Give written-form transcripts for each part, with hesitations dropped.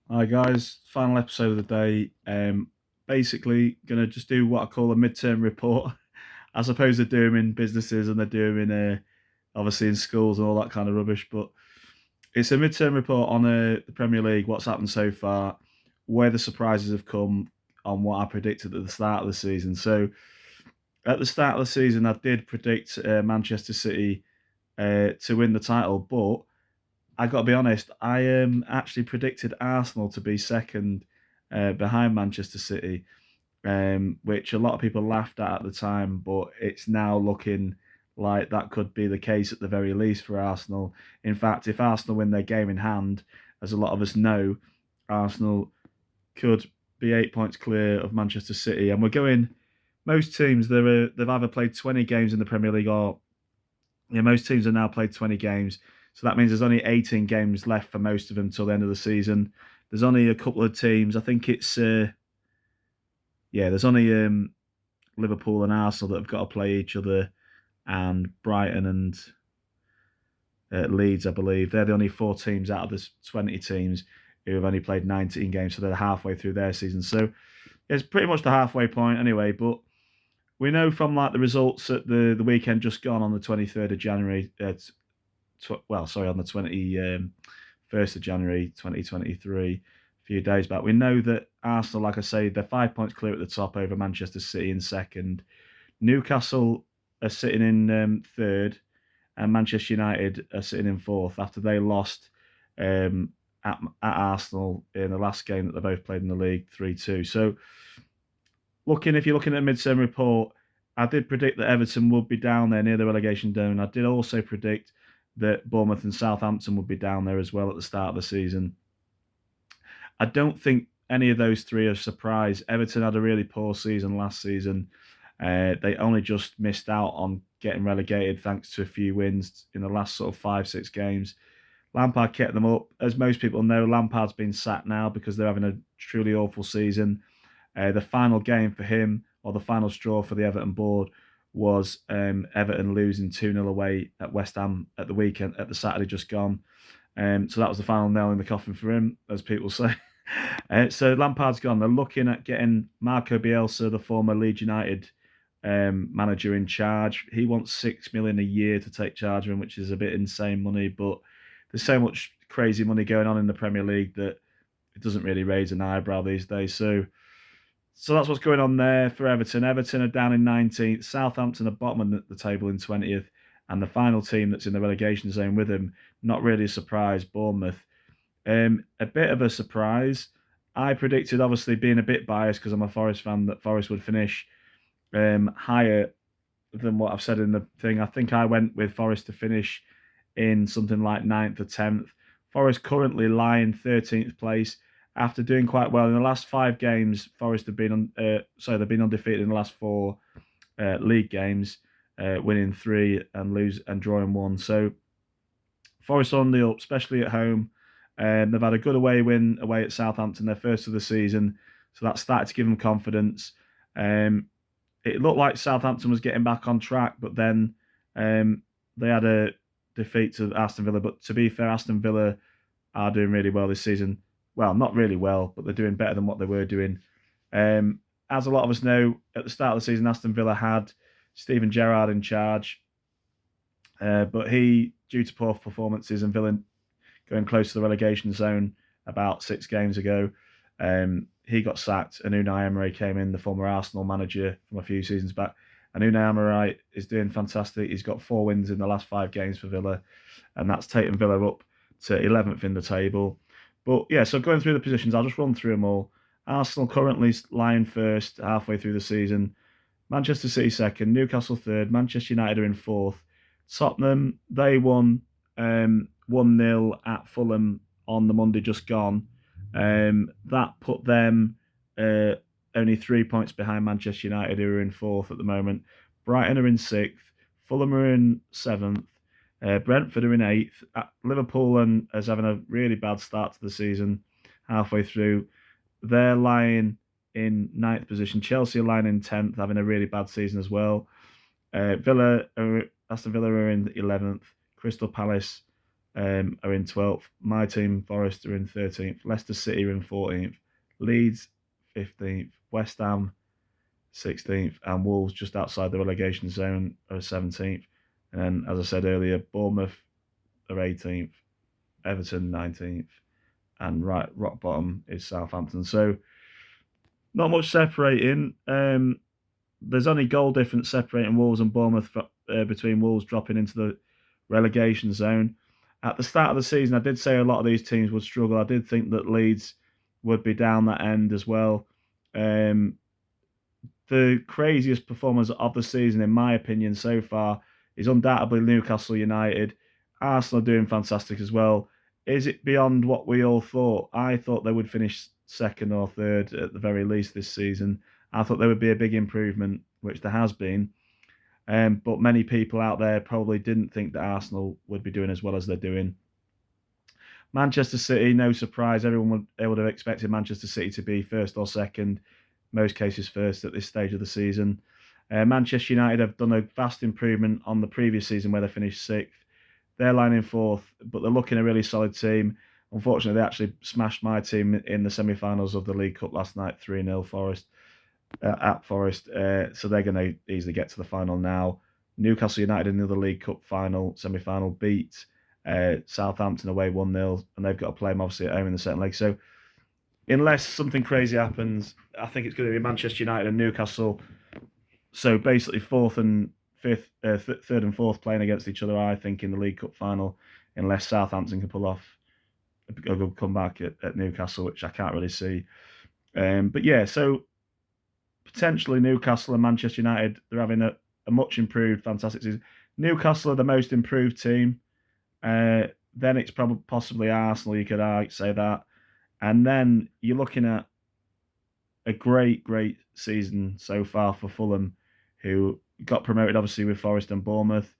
Hi guys, final episode of the day. Basically, gonna just do what I call a midterm report. I suppose they do them in businesses and they do them in obviously in schools and all that kind of rubbish. But it's a midterm report on the Premier League, what's happened so far, where the surprises have come, on what I predicted at the start of the season. So at the start of the season, I did predict Manchester City to win the title, but I got to be honest, I actually predicted Arsenal to be second behind Manchester City, which a lot of people laughed at the time, but it's now looking like that could be the case at the very least for Arsenal. In fact, if Arsenal win their game in hand, as a lot of us know, Arsenal could be 8 points clear of Manchester City. And we're going, most teams, they've either played 20 games in the Premier League or most teams have now played 20 games. So that means there's only 18 games left for most of them till the end of the season. There's only a couple of teams. I think it's there's only Liverpool and Arsenal that have got to play each other, and Brighton and Leeds, I believe. They're the only four teams out of the 20 teams who have only played 19 games, so they're halfway through their season. So it's pretty much the halfway point anyway. But we know from like the results at the weekend just gone on the 23rd of January. On the 21st of January 2023, a few days back. We know that Arsenal, like I say, they're 5 points clear at the top over Manchester City in second. Newcastle are sitting in third, and Manchester United are sitting in fourth after they lost at Arsenal in the last game that they both played in the league, 3-2. So, if you're looking at a mid-term report, I did predict that Everton would be down there near the relegation zone. I did also predict that Bournemouth and Southampton would be down there as well at the start of the season. I don't think any of those three are a surprise. Everton had a really poor season last season. They only just missed out on getting relegated thanks to a few wins in the last sort of 5, 6 games. Lampard kept them up. As most people know, Lampard's been sacked now because they're having a truly awful season. The final game for him, or the final straw for the Everton board, was Everton losing 2-0 away at West Ham at the weekend, at the Saturday just gone. So that was the final nail in the coffin for him, as people say. So Lampard's gone. They're looking at getting Marco Bielsa, the former Leeds United manager, in charge. He wants 6 million a year to take charge of him, which is a bit insane money. But there's so much crazy money going on in the Premier League that it doesn't really raise an eyebrow these days. So that's what's going on there for Everton. Everton are down in 19th. Southampton are bottom of the table in 20th. And the final team that's in the relegation zone with them, not really a surprise, Bournemouth. A bit of a surprise. I predicted, obviously being a bit biased because I'm a Forest fan, that Forest would finish higher than what I've said in the thing. I think I went with Forest to finish in something like ninth or 10th. Forest currently lie in 13th place after doing quite well in the last 5 games. Forest have been they've been undefeated in the last 4 league games, winning 3 and drawing 1. So Forest on the up, especially at home. They've had a good away win away at Southampton, their first of the season, so that started to give them confidence. It looked like Southampton was getting back on track, but then they had a defeat to Aston Villa. But to be fair, Aston Villa are doing really well this season. Well, not really well, but they're doing better than what they were doing. As a lot of us know, at the start of the season, Aston Villa had Steven Gerrard in charge, but he, due to poor performances and Villa going close to the relegation zone about 6 games ago, he got sacked, and Unai Emery came in, the former Arsenal manager from a few seasons back. And Unai Emery is doing fantastic. He's got 4 wins in the last 5 games for Villa, and that's taken Villa up to 11th in the table. But yeah, so going through the positions, I'll just run through them all. Arsenal currently lying first halfway through the season. Manchester City second, Newcastle third, Manchester United are in fourth. Tottenham, they won 1-0 at Fulham on the Monday just gone. That put them only 3 points behind Manchester United, who are in fourth at the moment. Brighton are in sixth. Fulham are in seventh. Brentford are in eighth. Liverpool is having a really bad start to the season halfway through. They're lying in ninth position. Chelsea are lying in 10th, having a really bad season as well. Aston Villa are in 11th. Crystal Palace are in 12th. My team, Forest, are in 13th. Leicester City are in 14th. Leeds, 15th. West Ham, 16th. And Wolves, just outside the relegation zone, are 17th. And then, as I said earlier, Bournemouth are 18th. Everton, 19th. And right rock bottom is Southampton. So not much separating. There's only goal difference separating Wolves and Bournemouth between Wolves dropping into the relegation zone. At the start of the season, I did say a lot of these teams would struggle. I did think that Leeds would be down that end as well. The craziest performers of the season, in my opinion, so far, is undoubtedly Newcastle United. Arsenal are doing fantastic as well. Is it beyond what we all thought? I thought they would finish second or third at the very least this season. I thought there would be a big improvement, which there has been. But many people out there probably didn't think that Arsenal would be doing as well as they're doing. Manchester City, no surprise. Everyone would have expected Manchester City to be first or second, most cases first at this stage of the season. Manchester United have done a vast improvement on the previous season where they finished sixth. They're lying in fourth, but they're looking a really solid team. Unfortunately, they actually smashed my team in the semi-finals of the League Cup last night, 3-0 Forest at Forest. So they're going to easily get to the final now. Newcastle United in the other League Cup semi-final beat Southampton away 1-0, and they've got to play them obviously at home in the second leg. So unless something crazy happens, I think it's going to be Manchester United and Newcastle. So basically third and fourth playing against each other, I think, in the League Cup final, unless Southampton can pull off a good comeback at Newcastle, which I can't really see. But yeah, so potentially Newcastle and Manchester United, they're having a much improved, fantastic season. Newcastle are the most improved team. Then it's probably possibly Arsenal, you could say that. And then you're looking at a great season so far for Fulham, who got promoted obviously with Forest and Bournemouth.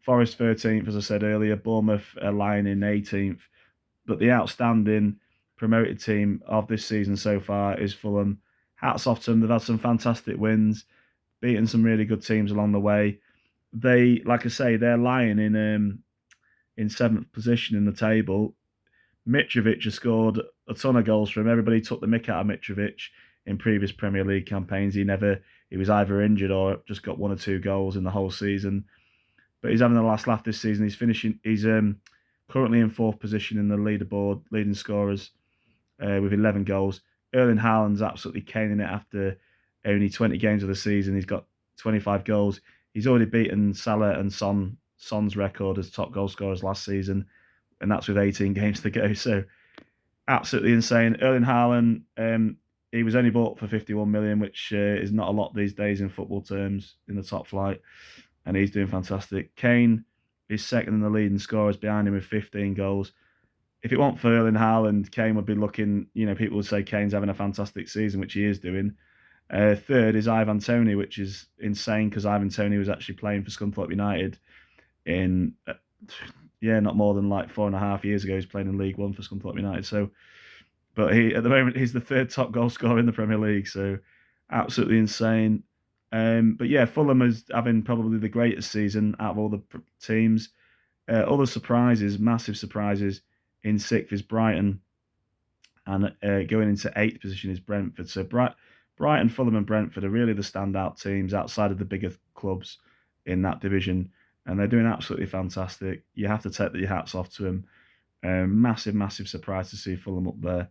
Forest 13th, as I said earlier, Bournemouth are lying in 18th. But the outstanding promoted team of this season so far is Fulham. Hats off to them. They've had some fantastic wins, beaten some really good teams along the way. They, like I say, they're lying in seventh position in the table. Mitrovic has scored a ton of goals for him. Everybody took the mick out of Mitrovic in previous Premier League campaigns. He was either injured or just got one or two goals in the whole season. But he's having the last laugh this season. He's currently in fourth position in the leaderboard, leading scorers with 11 goals. Erling Haaland's absolutely caning it after only 20 games of the season. He's got 25 goals. He's already beaten Salah and Son's record as top goal scorers last season, and that's with 18 games to go. So absolutely insane. Erling Haaland, he was only bought for 51 million, which is not a lot these days in football terms in the top flight, and he's doing fantastic. Kane is second in the leading scorers behind him with 15 goals. If it weren't for Erling Haaland, Kane would be looking, people would say Kane's having a fantastic season, which he is doing. Third is Ivan Toney, which is insane because Ivan Toney was actually playing for Scunthorpe United in, not more than like 4.5 years ago. He's playing in League One for Scunthorpe United. So, but at the moment, he's the third top goal scorer in the Premier League. So, absolutely insane. But yeah, Fulham is having probably the greatest season out of all the teams. Other surprises, massive surprises. In sixth is Brighton, and going into eighth position is Brentford. So Brighton, Fulham, and Brentford are really the standout teams outside of the bigger clubs in that division, and they're doing absolutely fantastic. You have to take your hats off to them. Massive surprise to see Fulham up there.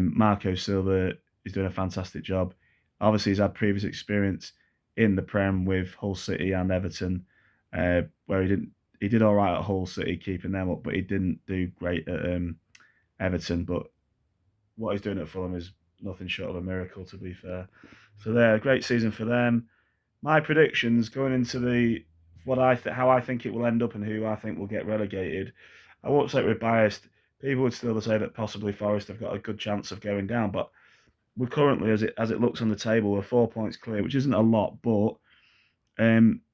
Marco Silva is doing a fantastic job. Obviously, he's had previous experience in the Prem with Hull City and Everton, where he did all right at Hull City, keeping them up, but he didn't do great at Everton. But what he's doing at Fulham is nothing short of a miracle, to be fair. So they're a great season for them. My predictions going into how I think it will end up and who I think will get relegated. I won't say we're biased. People would still say that possibly Forest have got a good chance of going down, but we're currently, as it looks on the table, we're 4 points clear, which isn't a lot, but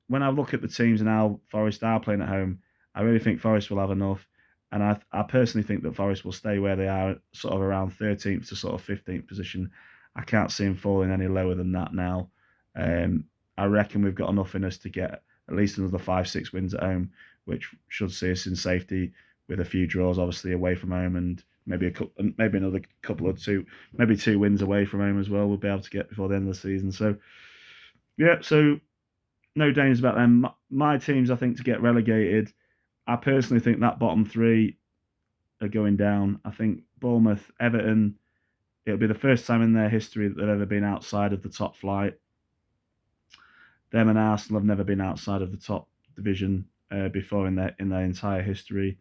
when I look at the teams and how Forest are playing at home, I really think Forest will have enough. And I personally think that Forest will stay where they are, sort of around 13th to sort of 15th position. I can't see them falling any lower than that now. I reckon we've got enough in us to get at least another 5-6 wins at home, which should see us in safety with a few draws, obviously away from home, and maybe maybe another couple of maybe 2 wins away from home as well. We'll be able to get before the end of the season. So yeah, so no dangers about them. My teams, I think, to get relegated. I personally think that bottom three are going down. I think Bournemouth, Everton. It'll be the first time in their history that they've ever been outside of the top flight. Them and Arsenal have never been outside of the top division before in their entire history.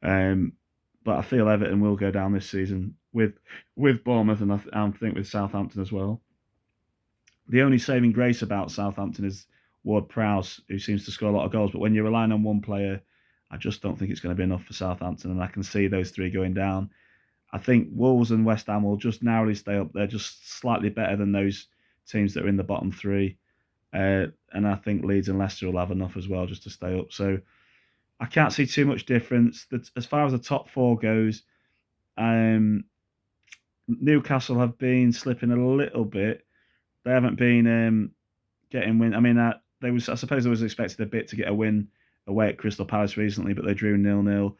But I feel Everton will go down this season with Bournemouth, and I think with Southampton as well. The only saving grace about Southampton is Ward-Prowse, who seems to score a lot of goals. But when you're relying on one player, I just don't think it's going to be enough for Southampton, and I can see those three going down. I think Wolves and West Ham will just narrowly stay up. They're just slightly better than those teams that are in the bottom three. And I think Leeds and Leicester will have enough as well just to stay up. So I can't see too much difference. As far as the top four goes, Newcastle have been slipping a little bit. They haven't been getting win. I mean, I suppose there was expected a bit to get a win away at Crystal Palace recently, but they drew 0-0.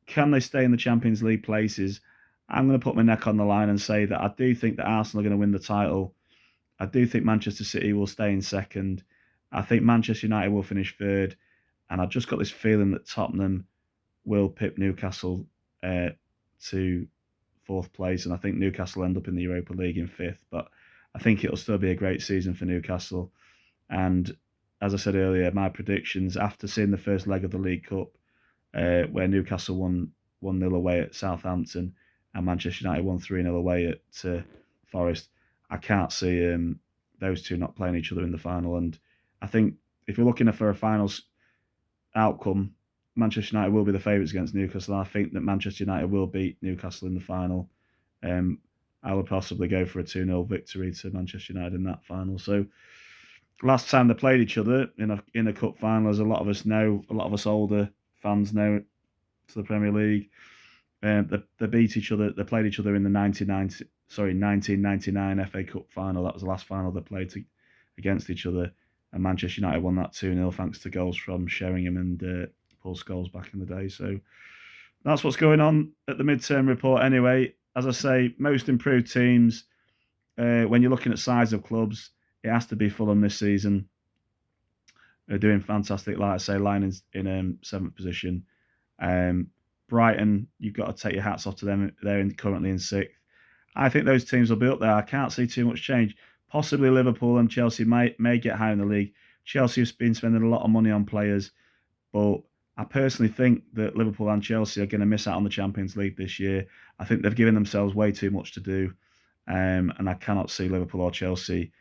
Can they stay in the Champions League places? I'm going to put my neck on the line and say that I do think that Arsenal are going to win the title. I do think Manchester City will stay in second. I think Manchester United will finish third. And I've just got this feeling that Tottenham will pip Newcastle to fourth place. And I think Newcastle will end up in the Europa League in fifth. But I think it'll still be a great season for Newcastle. And as I said earlier, my predictions after seeing the first leg of the League Cup, where Newcastle won 1-0 away at Southampton and Manchester United won 3-0 away at Forest, I can't see those two not playing each other in the final. And I think if you're looking for a finals outcome, Manchester United will be the favourites against Newcastle. And I think that Manchester United will beat Newcastle in the final. I would possibly go for a 2-0 victory to Manchester United in that final. So last time they played each other in a cup final, as a lot of us older fans know, to the Premier League, they beat each other. They played each other in the 1999 FA Cup final. That was the last final they played against each other, and Manchester United won that 2-0 thanks to goals from Sheringham and Paul Scholes back in the day. So that's what's going on at the midterm report. Anyway, as I say, most improved teams. When you're looking at size of clubs, it has to be Fulham this season. They're doing fantastic. Like I say, lying in 7th position. Brighton, you've got to take your hats off to them. They're currently in 6th. I think those teams will be up there. I can't see too much change. Possibly Liverpool and Chelsea may get high in the league. Chelsea has been spending a lot of money on players, but I personally think that Liverpool and Chelsea are going to miss out on the Champions League this year. I think they've given themselves way too much to do, and I cannot see Liverpool or Chelsea,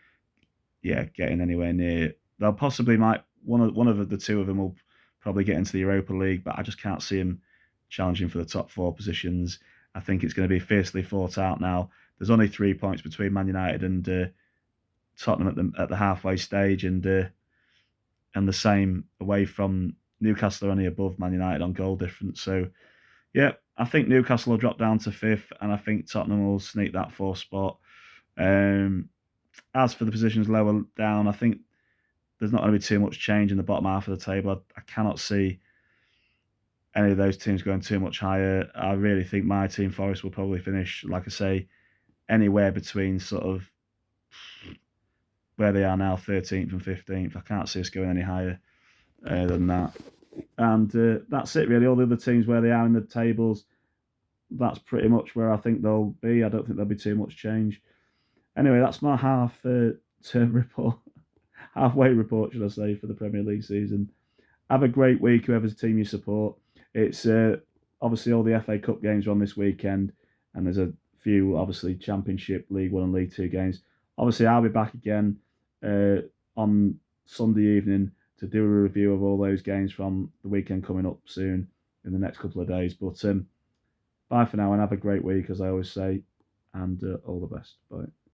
getting anywhere near. They'll possibly one of the two of them will probably get into the Europa League, but I just can't see them challenging for the top 4 positions. I think it's going to be fiercely fought out now. There's only 3 points between Man United and Tottenham at the halfway stage, and the same away from Newcastle are only above Man United on goal difference. So, yeah, I think Newcastle will drop down to 5th, and I think Tottenham will sneak that 4th spot. As for the positions lower down, I think there's not going to be too much change in the bottom half of the table. I cannot see any of those teams going too much higher. I really think my team, Forest, will probably finish, like I say, anywhere between sort of where they are now, 13th and 15th. I can't see us going any higher than that. And that's it, really. All the other teams where they are in the tables, that's pretty much where I think they'll be. I don't think there'll be too much change. Anyway, that's my half-term report. Halfway report, should I say, for the Premier League season. Have a great week, whoever's team you support. It's obviously all the FA Cup games are on this weekend, and there's a few, obviously, Championship, League 1 and League 2 games. Obviously, I'll be back again on Sunday evening to do a review of all those games from the weekend coming up soon in the next couple of days. But bye for now, and have a great week, as I always say, and all the best. Bye.